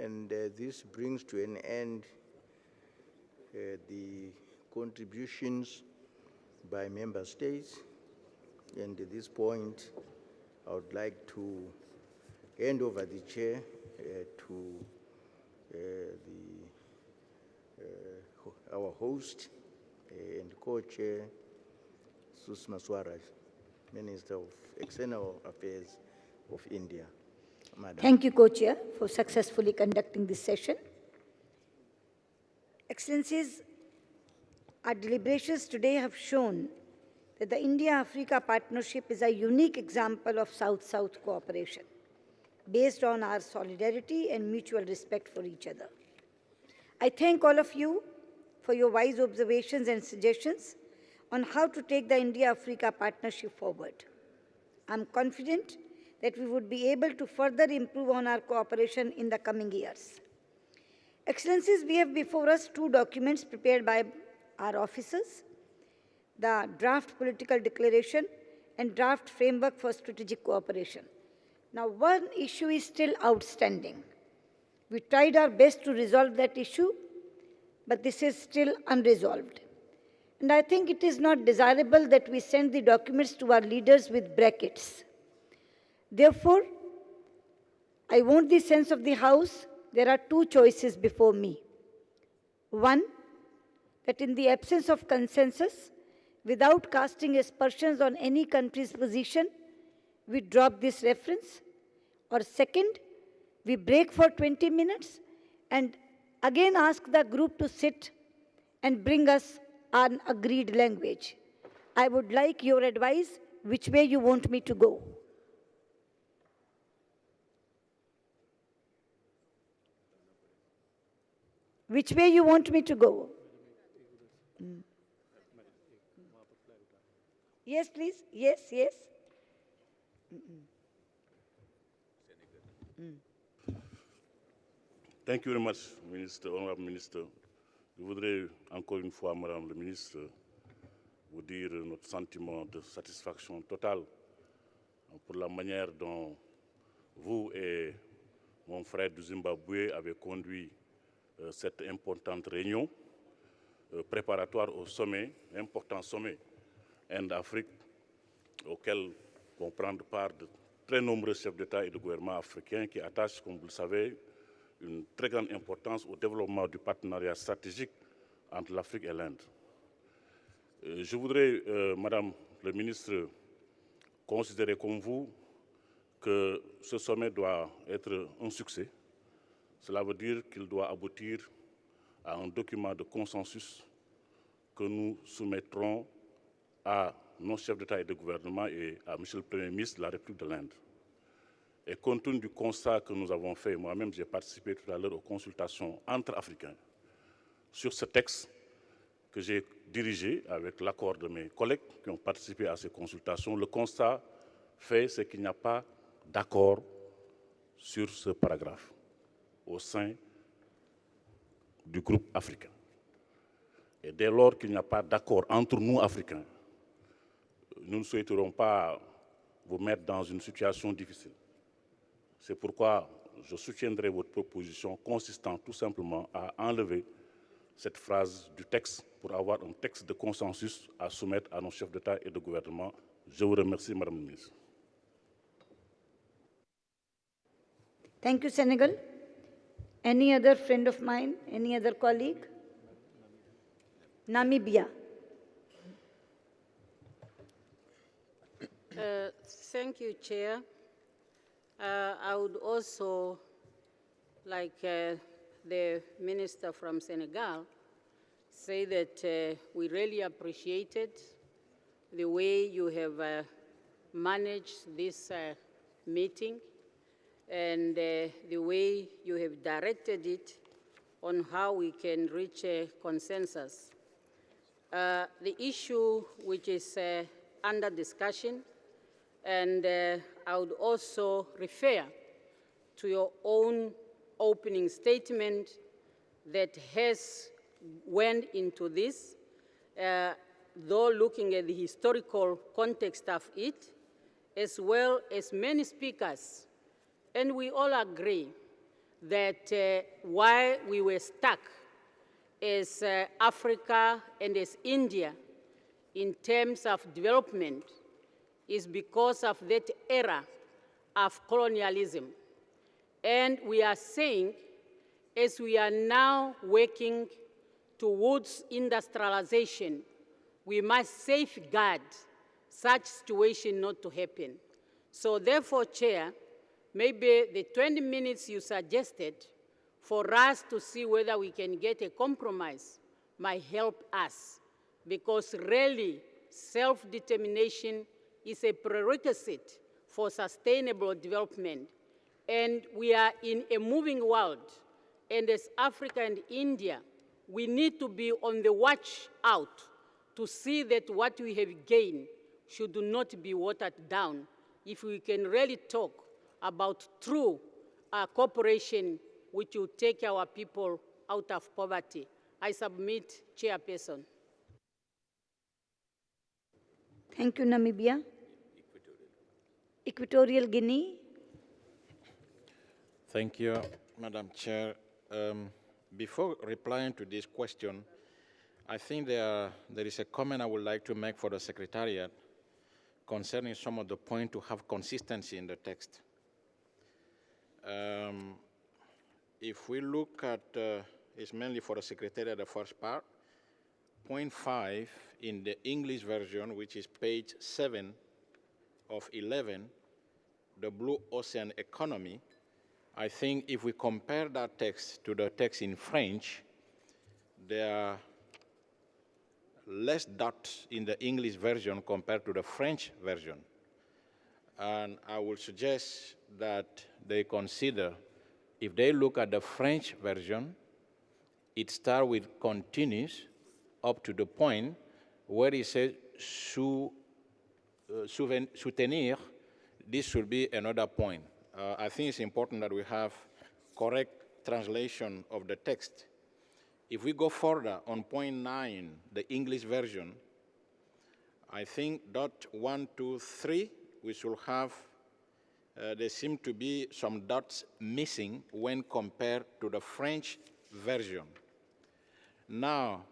and this brings to an end the contributions by member states. And at this point, I would like to hand over the chair to our host and co-chair, Susma Swaraj, Minister of External Affairs of India. Madam. Thank you, Co-Chair, for successfully conducting this session. Excellencies, our deliberations today have shown that the India-Africa partnership is a unique example of South-South cooperation based on our solidarity and mutual respect for each other. I thank all of you for your wise observations and suggestions on how to take the India-Africa partnership forward. I'm confident that we would be able to further improve on our cooperation in the coming years. Excellencies, we have before us two documents prepared by our officers, the draft political declaration and draft framework for strategic cooperation. Now, one issue is still outstanding. We tried our best to resolve that issue, but this is still unresolved. And I think it is not desirable that we send the documents to our leaders with brackets. Therefore, I want the sense of the House, there are two choices before me. One, that in the absence of consensus, without casting aspersions on any country's position, we drop this reference. Or second, we break for 20 minutes and again ask the group to sit and bring us an agreed language. I would like your advice, which way you want me to go. Which way you want me to go? Yes, please. Yes, yes. Thank you very much, Ministre, Honorable Ministre. Je voudrais encore une fois, Madame le Ministre, vous dire notre sentiment de satisfaction totale pour la manière dont vous et mon frère du Zimbabwe avez conduit cette importante réunion préparatoire au sommet, important sommet Inde-Afrique, auquel vont prendre part de très nombreux chefs d'État et de gouvernement africains qui attachent, comme vous le savez, une très grande importance au développement du partenariat stratégique entre l'Afrique et l'Inde. Je voudrais, Madame le Ministre, considérer comme vous que ce sommet doit être un succès. Cela veut dire qu'il doit aboutir à un document de consensus que nous soumettrons à nos chefs d'État et de gouvernement et à M. le Premier ministre de la République de l'Inde. Et compte tenu du constat que nous avons fait, moi-même j'ai participé tout à l'heure aux consultations entre Africains sur ce texte que j'ai dirigé avec l'accord de mes collègues qui ont participé à ces consultations. Le constat fait, c'est qu'il n'y a pas d'accord sur ce paragraphe au sein du groupe africain. Et dès lors qu'il n'y a pas d'accord entre nous, Africains, nous ne souhaiterons pas vous mettre dans une situation difficile. C'est pourquoi je soutiendrai votre proposition consistant tout simplement à enlever cette phrase du texte pour avoir un texte de consensus à soumettre à nos chefs d'État et de gouvernement. Je vous remercie, Madame la Ministre. Thank you, Senegal. Any other friend of mine? Any other colleague? Namibia. Thank you, Chair. I would also, like the Minister from Senegal, say that we really appreciated the way you have managed this meeting and the way you have directed it on how we can reach a consensus. The issue which is under discussion, and I would also refer to your own opening statement that has went into this, though looking at the historical context of it, as well as many speakers. And we all agree that why we were stuck as Africa and as India in terms of development is because of that era of colonialism. And we are saying, as we are now working towards industrialization, we must safeguard such situation not to happen. So therefore, Chair, maybe the 20 minutes you suggested for us to see whether we can get a compromise might help us, because really self-determination is a prerequisite for sustainable development. And we are in a moving world, and as Africa and India, we need to be on the watch out to see that what we have gained should not be watered down if we can really talk about true cooperation which will take our people out of poverty. I submit, Chairperson. Thank you, Namibia. Equatorial Guinea. Thank you, Madam Chair. Before replying to this question, I think there is a comment I would like to make for the Secretariat concerning some of the points to have consistency in the text. If we look at, it's mainly for the Secretariat, the first part, point 5 in the English version, which is page 7 of 11, the Blue Ocean economy, I think if we compare that text to the text in French, there are less dots in the English version compared to the French version. And I would suggest that they consider, if they look at the French version, it starts with continues up to the point where it says soutenir. This should be another point. I think it's important that we have correct translation of the text. If we go further on point 9, the English version, I think dot 1, 2, 3, we should have, there seem to be some dots missing when compared to the French version. Now,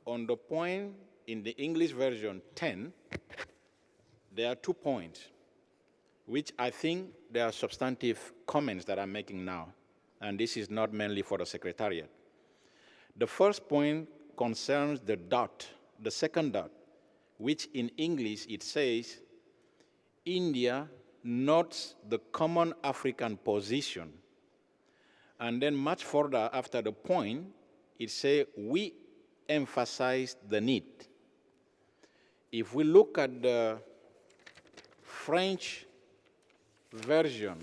on the point in the English version 10, there are 2 points, which I think there are substantive comments that I'm making now, and this is not mainly for the Secretariat. The first point concerns the dot, the second dot, which in English it says, India notes the common African position. And then much further after the point, it says, we emphasize the need. If we look at the French version,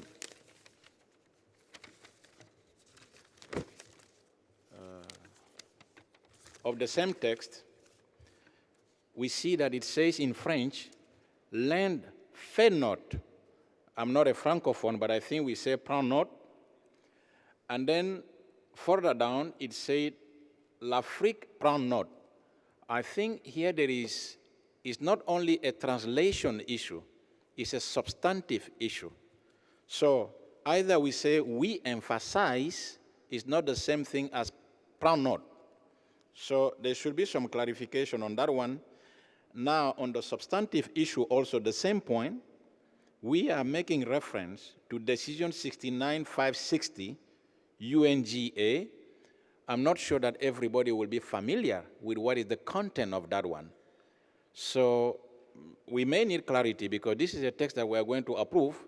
of the same text, we see that it says in French, l'Inde fait note. I'm not a Francophone, but I think we say prend note. And then further down, it said, l'Afrique prend note. I think here there is not only a translation issue, it's a substantive issue. So either we say we emphasize is not the same thing as prend note. So there should be some clarification on that one. Now, on the substantive issue, also the same point, we are making reference to Decision 69560, UNGA. I'm not sure that everybody will be familiar with what is the content of that one. So we may need clarity because this is a text that we are going to approve,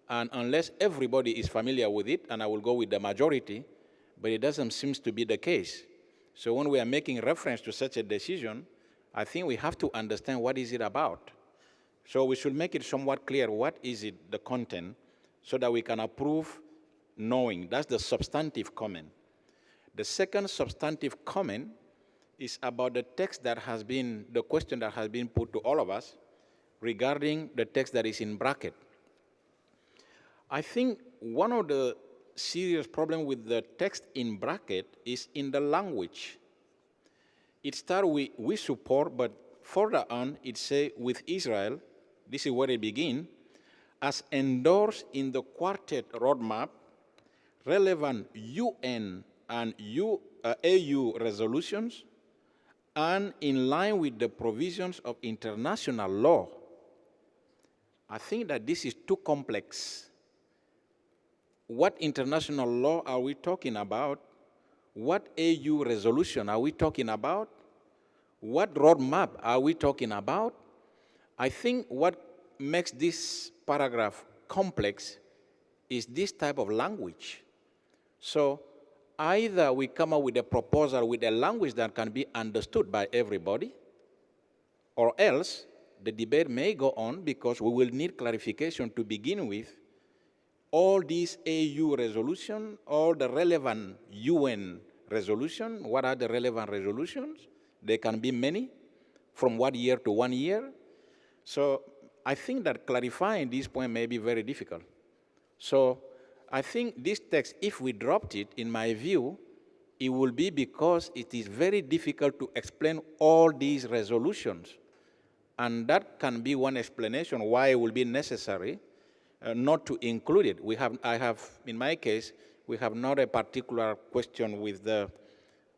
and unless everybody is familiar with it, and I will go with the majority, but it doesn't seem to be the case. So when we are making reference to such a decision, I think we have to understand what is it about. So we should make it somewhat clear what is it, the content, so that we can approve knowing. That's the substantive comment. The second substantive comment is about the text that has been, the question that has been put to all of us regarding the text that is in bracket. I think one of the serious problem with the text in bracket is in the language. It starts with we support, but further on it says with Israel, this is where it begins, as endorsed in the Quartet roadmap, relevant UN and AU resolutions and in line with the provisions of international law. I think that this is too complex. What international law are we talking about? What AU resolution are we talking about? What roadmap are we talking about? I think what makes this paragraph complex is this type of language. So either we come up with a proposal with a language that can be understood by everybody, or else the debate may go on because we will need clarification to begin with. All these AU resolutions, all the relevant UN resolutions, what are the relevant resolutions? There can be many, from 1 year to 1 year. So I think that clarifying this point may be very difficult. So I think this text, if we dropped it, in my view, it will be because it is very difficult to explain all these resolutions. And that can be one explanation why it will be necessary not to include it. In my case, we have not a particular question with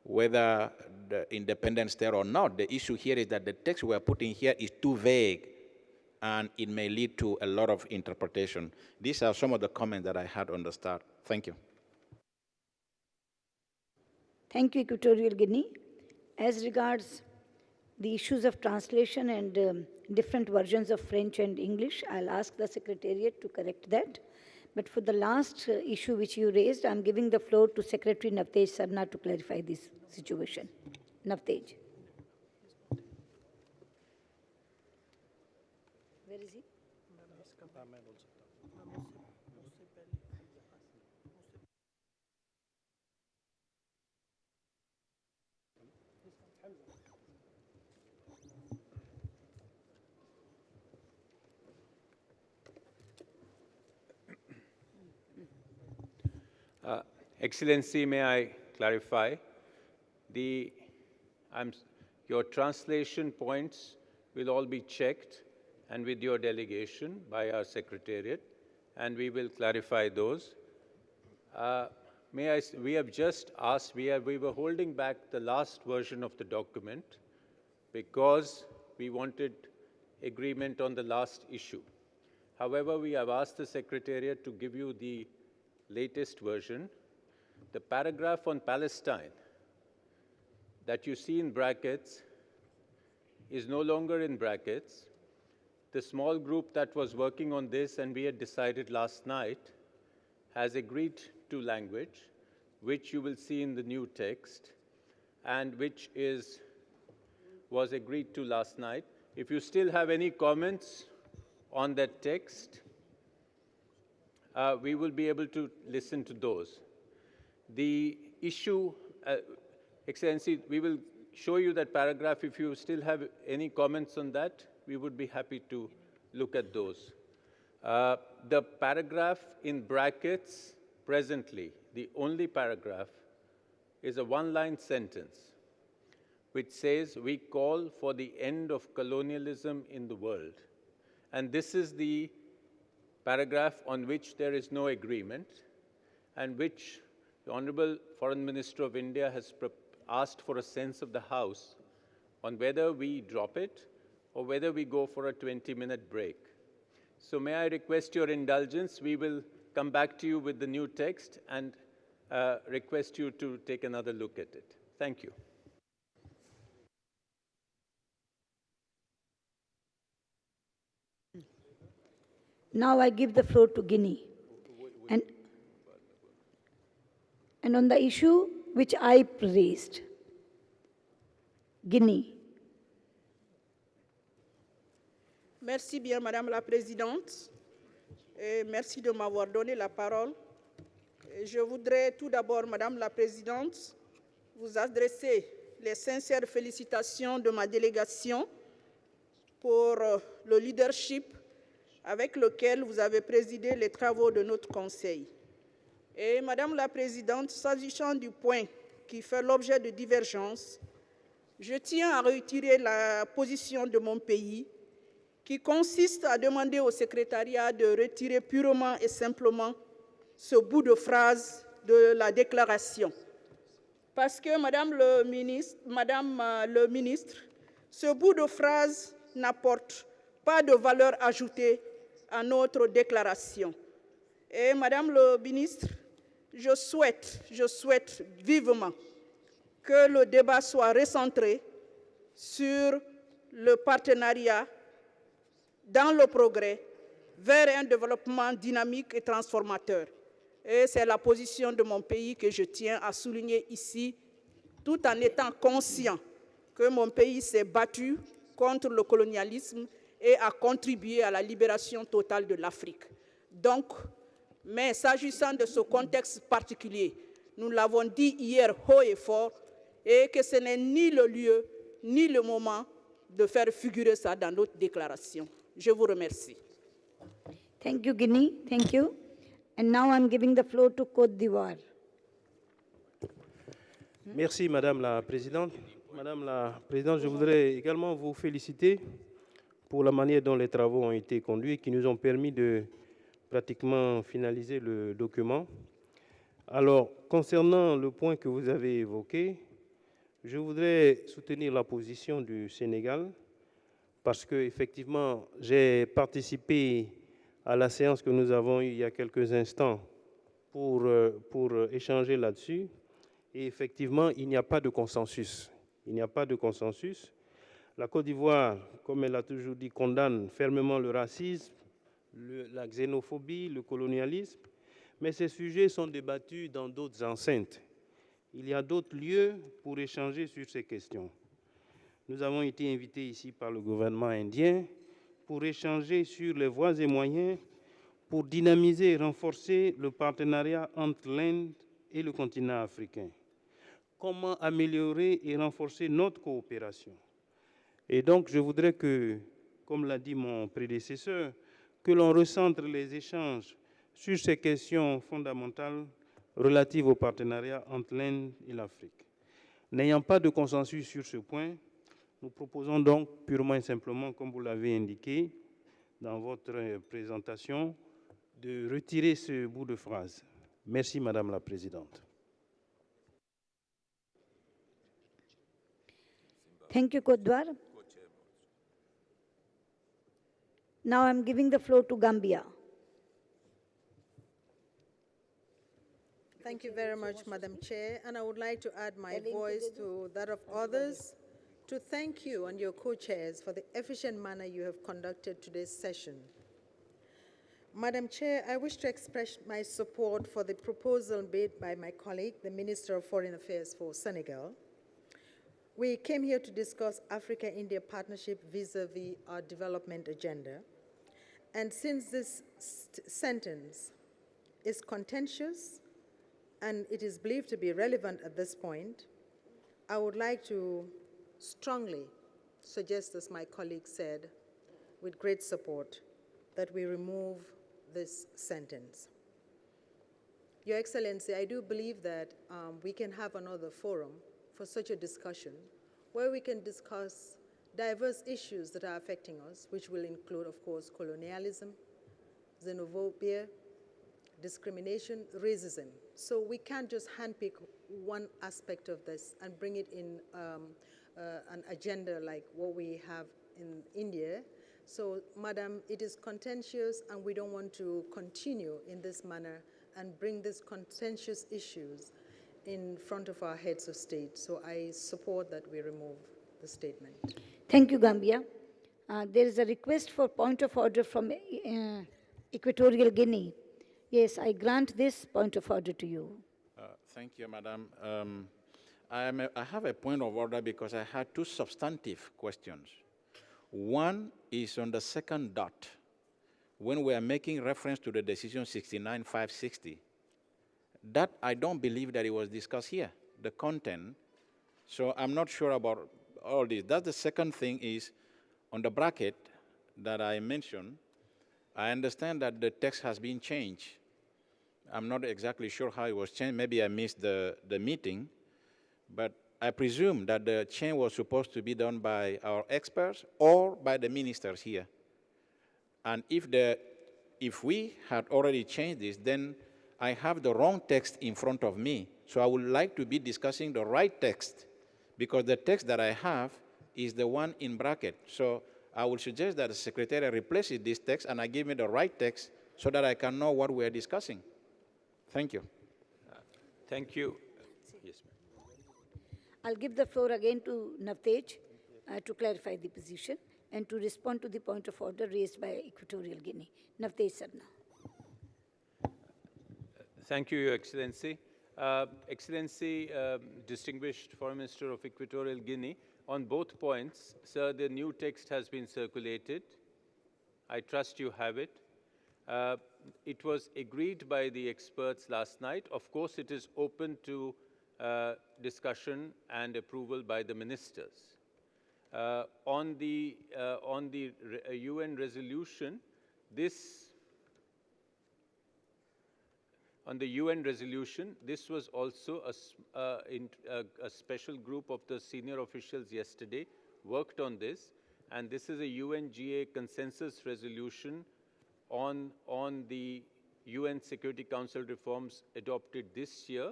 whether the independence there or not. The issue here is that the text we are putting here is too vague, and it may lead to a lot of interpretation. These are some of the comments that I had on the start. Thank you. Thank you, Equatorial Guinea. As regards the issues of translation and different versions of French and English, I'll ask the Secretariat to correct that. But for the last issue which you raised, I'm giving the floor to Secretary Navtej Sarna to clarify this situation. Navtej. Where is he? Excellency, may I clarify? Your translation points will all be checked and with your delegation by our Secretariat, and we will clarify those. We have just asked, we were holding back the last version of the document because we wanted agreement on the last issue. However, we have asked the Secretariat to give you the latest version. The paragraph on Palestine that you see in brackets is no longer in brackets. The small group that was working on this, and we had decided last night, has agreed to language, which you will see in the new text, and which was agreed to last night. If you still have any comments on that text, we will be able to listen to those. The issue, Excellency, we will show you that paragraph. If you still have any comments on that, we would be happy to look at those. The paragraph in brackets presently, the only paragraph, is a one-line sentence which says, "We call for the end of colonialism in the world." And this is the paragraph on which there is no agreement, and which the Honorable Foreign Minister of India has asked for a sense of the House on whether we drop it or whether we go for a 20-minute break. So may I request your indulgence? We will come back to you with the new text and request you to take another look at it. Thank you. Now I give the floor to Guinea. And on the issue which I raised, Guinea. Merci bien, Madame la Présidente, et merci de m'avoir donné la parole. Et je voudrais tout d'abord, Madame la Présidente, vous adresser les sincères félicitations de ma délégation pour le leadership avec lequel vous avez présidé les travaux de notre Conseil. Et Madame la Présidente, s'agissant du point qui fait l'objet de divergences, je tiens à retirer la position de mon pays qui consiste à demander au secrétariat de retirer purement et simplement ce bout de phrase de la déclaration. Parce que, Madame le ministre, ce bout de phrase n'apporte pas de valeur ajoutée à notre déclaration. Et Madame le ministre, je souhaite vivement que le débat soit recentré sur le partenariat dans le progrès vers un développement dynamique et transformateur. Et c'est la position de mon pays que je tiens à souligner ici, tout en étant conscient que mon pays s'est battu contre le colonialisme et a contribué à la libération totale de l'Afrique. Donc, mais s'agissant de ce contexte particulier, nous l'avons dit hier haut et fort, et que ce n'est ni le lieu, ni le moment de faire figurer ça dans notre déclaration. Je vous remercie. Thank you, Guinea. Thank you. And now I'm giving the floor to Côte d'Ivoire. Merci, Madame la Présidente. Madame la Présidente, je voudrais également vous féliciter pour la manière dont les travaux ont été conduits, qui nous ont permis de pratiquement finaliser le document. Alors, concernant le point que vous avez évoqué, je voudrais soutenir la position du Sénégal parce que, effectivement, j'ai participé à la séance que nous avons eue il y a quelques instants pour échanger là-dessus. Et effectivement, il n'y a pas de consensus. Il n'y a pas de consensus. La Côte d'Ivoire, comme elle a toujours dit, condamne fermement le racisme, la xénophobie, le colonialisme, mais ces sujets sont débattus dans d'autres enceintes. Il y a d'autres lieux pour échanger sur ces questions. Nous avons été invités ici par le gouvernement indien pour échanger sur les voies et moyens pour dynamiser et renforcer le partenariat entre l'Inde et le continent africain. Comment améliorer et renforcer notre coopération? Et donc, je voudrais que, comme l'a dit mon prédécesseur, que l'on recentre les échanges sur ces questions fondamentales relatives au partenariat entre l'Inde et l'Afrique. N'ayant pas de consensus sur ce point, nous proposons donc purement et simplement, comme vous l'avez indiqué dans votre présentation, de retirer ce bout de phrase. Merci, Madame la Présidente. Thank you, Côte d'Ivoire. Now I'm giving the floor to Gambia. Thank you very much, Madam Chair, and I would like to add my voice to that of others to thank you and your co-chairs for the efficient manner you have conducted today's session. Madam Chair, I wish to express my support for the proposal made by my colleague, the Minister of Foreign Affairs for Senegal. We came here to discuss Africa-India partnership vis-à-vis our development agenda. And since this sentence is contentious and it is believed to be relevant at this point, I would like to strongly suggest, as my colleague said, with great support, that we remove this sentence. Your Excellency, I do believe that we can have another forum for such a discussion where we can discuss diverse issues that are affecting us, which will include, of course, colonialism, xenophobia, discrimination, racism. So we can't just handpick one aspect of this and bring it in an agenda like what we have in India. So, Madam, it is contentious and we don't want to continue in this manner and bring these contentious issues in front of our heads of state. So I support that we remove the statement. Thank you, Gambia. There is a request for point of order from Equatorial Guinea. Yes, I grant this point of order to you. Thank you, Madam. I have a point of order because I had two substantive questions. One is on the second dot, when we are making reference to the decision 69-560. That I don't believe that it was discussed here, the content. So I'm not sure about all this. That's the second thing is, on the bracket that I mentioned, I understand that the text has been changed. I'm not exactly sure how it was changed. Maybe I missed the meeting, but I presume that the change was supposed to be done by our experts or by the ministers here. And if we had already changed this, then I have the wrong text in front of me, so I would like to be discussing the right text, because the text that I have is the one in bracket. So I would suggest that the Secretary replaces this text and I give me the right text so that I can know what we're discussing. Thank you. Thank you. Yes, ma'am. I'll give the floor again to Navtej to clarify the position and to respond to the point of order raised by Equatorial Guinea. Navtej Sarna. Thank you, Your Excellency. Excellency, distinguished Foreign Minister of Equatorial Guinea, on both points, sir, the new text has been circulated. I trust you have it. It was agreed by the experts last night. Of course, it is open to discussion and approval by the ministers. On the UN resolution, on the UN resolution, this was also a special group of the senior officials yesterday worked on this, and this is a UNGA consensus resolution on the UN Security Council reforms adopted this year.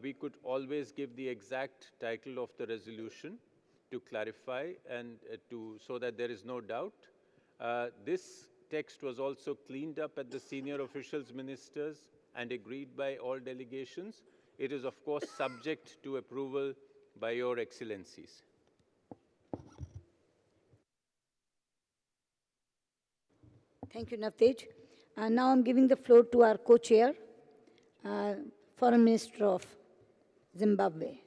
We could always give the exact title of the resolution to clarify and so that there is no doubt. This text was also cleaned up at the senior officials, ministers, and agreed by all delegations. It is, of course, subject to approval by Your Excellencies. Thank you, Navtej. Now I'm giving the floor to our co-chair, Foreign Minister of Zimbabwe.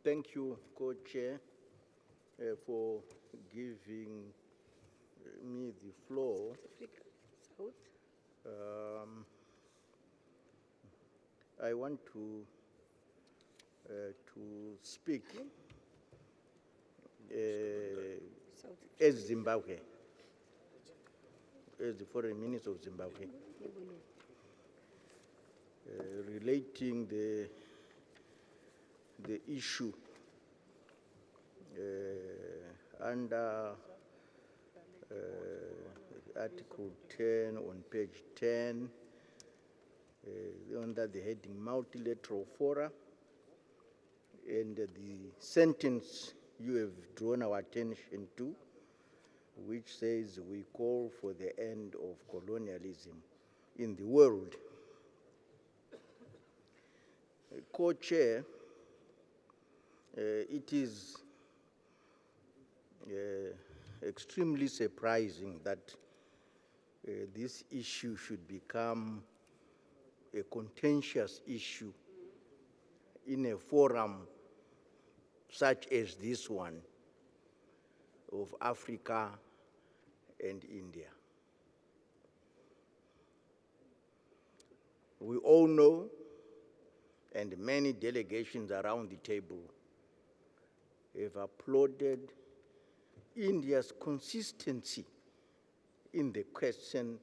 Thank you, Co-Chair, for giving me the floor. I want to speak as Zimbabwe, as the Foreign Minister of Zimbabwe, relating the issue under Article 10 on page 10, under the heading multilateral fora, and the sentence you have drawn our attention to, which says we call for the end of colonialism in the world. Co-chair, it is extremely surprising that this issue should become a contentious issue in a forum such as this one of Africa and India. We all know, and many delegations around the table have applauded India's consistency in the question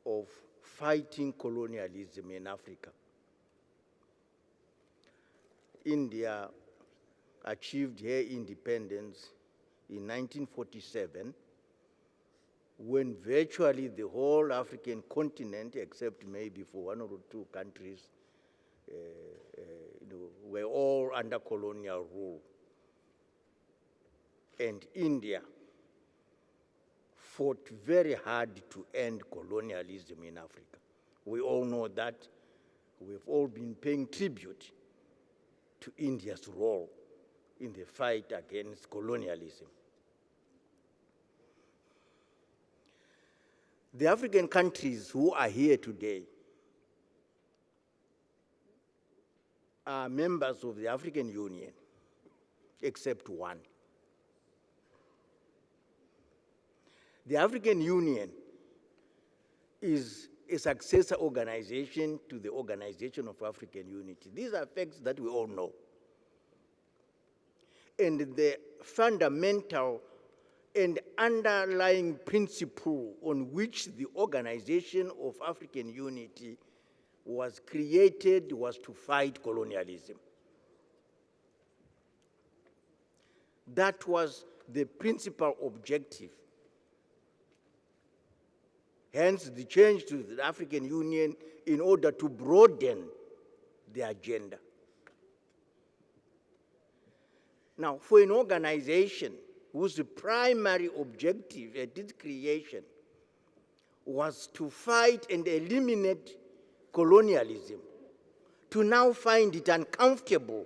of fighting colonialism in Africa. India achieved her independence in 1947, when virtually the whole African continent, except maybe for one or two countries, were all under colonial rule. And India fought very hard to end colonialism in Africa. We all know that. We've all been paying tribute to India's role in the fight against colonialism. The African countries who are here today are members of the African Union, except one. The African Union is a successor organization to the Organization of African Unity. These are facts that we all know. And the fundamental and underlying principle on which the Organization of African Unity was created was to fight colonialism. That was the principal objective. Hence the change to the African Union in order to broaden the agenda. Now, for an organization whose primary objective at its creation was to fight and eliminate colonialism, to now find it uncomfortable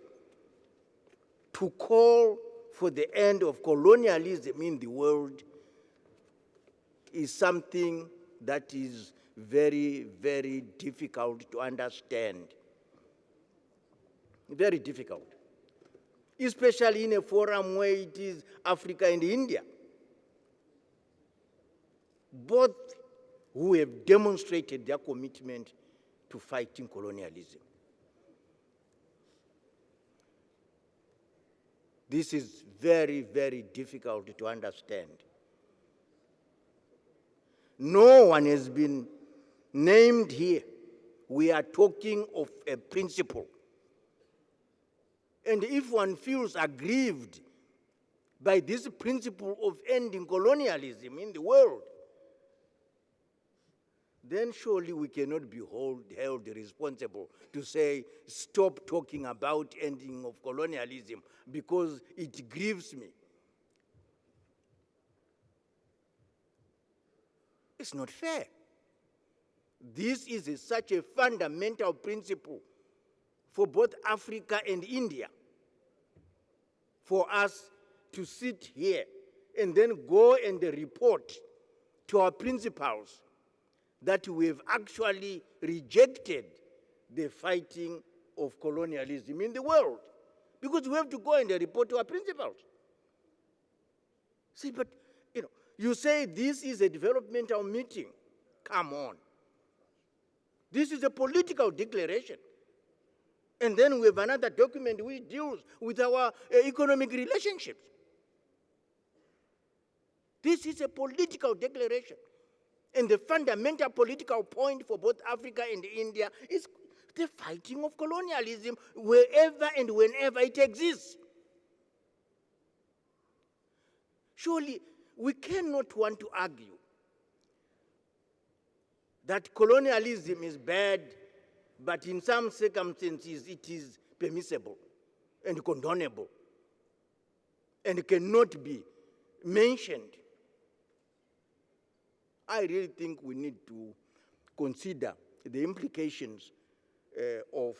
to call for the end of colonialism in the world is something that is very, very difficult to understand. Very difficult. Especially in a forum where it is Africa and India, both who have demonstrated their commitment to fighting colonialism. This is very, very difficult to understand. No one has been named here. We are talking of a principle. And if one feels aggrieved by this principle of ending colonialism in the world, then surely we cannot be held responsible to say, stop talking about ending of colonialism because it grieves me. It's not fair. This is such a fundamental principle for both Africa and India, for us to sit here and then go and report to our principals that we have actually rejected the fighting of colonialism in the world. Because we have to go and report to our principals. See, but you say this is a developmental meeting. Come on. This is a political declaration. And then we have another document which deals with our economic relationships. This is a political declaration. And the fundamental political point for both Africa and India is the fighting of colonialism wherever and whenever it exists. Surely, we cannot want to argue that colonialism is bad, but in some circumstances it is permissible and condonable and cannot be mentioned. I really think we need to consider the implications of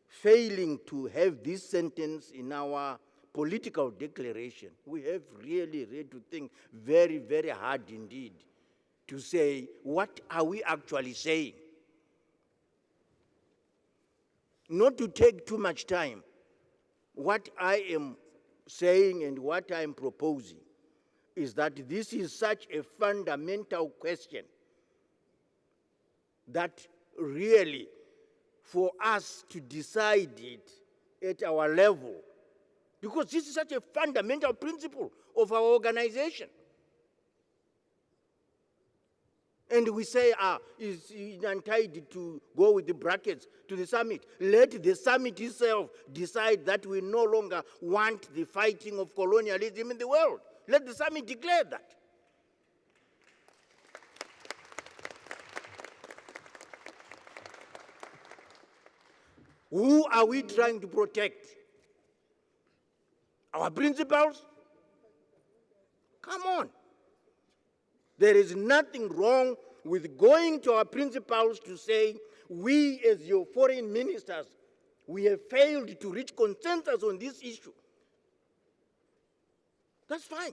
failing to have this sentence in our political declaration. We have really to think very, very hard indeed to say, what are we actually saying? Not to take too much time, what I am saying and what I am proposing is that this is such a fundamental question that really, for us to decide it at our level, because this is such a fundamental principle of our organization. And we say, is entitled to go with the brackets to the summit. Let the summit itself decide that we no longer want the fighting of colonialism in the world. Let the summit declare that. Who are we trying to protect? Our principles? Come on. There is nothing wrong with going to our principals to say, we as your foreign ministers, we have failed to reach consensus on this issue. That's fine.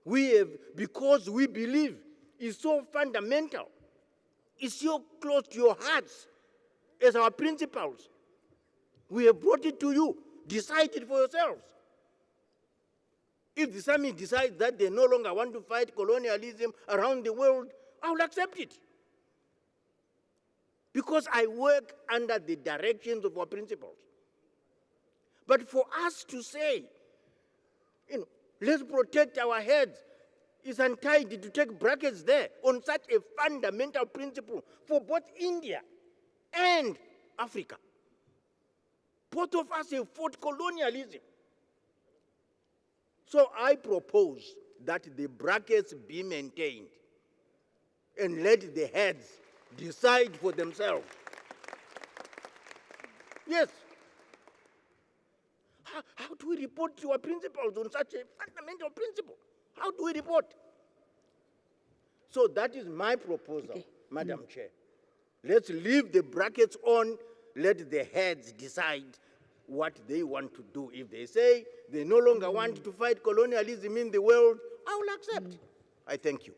We have, because we believe it's so fundamental, it's so close to your hearts as our principles. We have brought it to you. Decide it for yourselves. If the summit decides that they no longer want to fight colonialism around the world, I will accept it. Because I work under the directions of our principles. But for us to say, let's protect our heads, is entitled to take brackets there on such a fundamental principle for both India and Africa. Both of us have fought colonialism. So I propose that the brackets be maintained and let the heads decide for themselves. Yes. How do we report your principles on such a fundamental principle? How do we report? So that is my proposal, Madam Chair. Let's leave the brackets on, let the heads decide what they want to do. If they say they no longer want to fight colonialism in the world, I will accept. I thank you.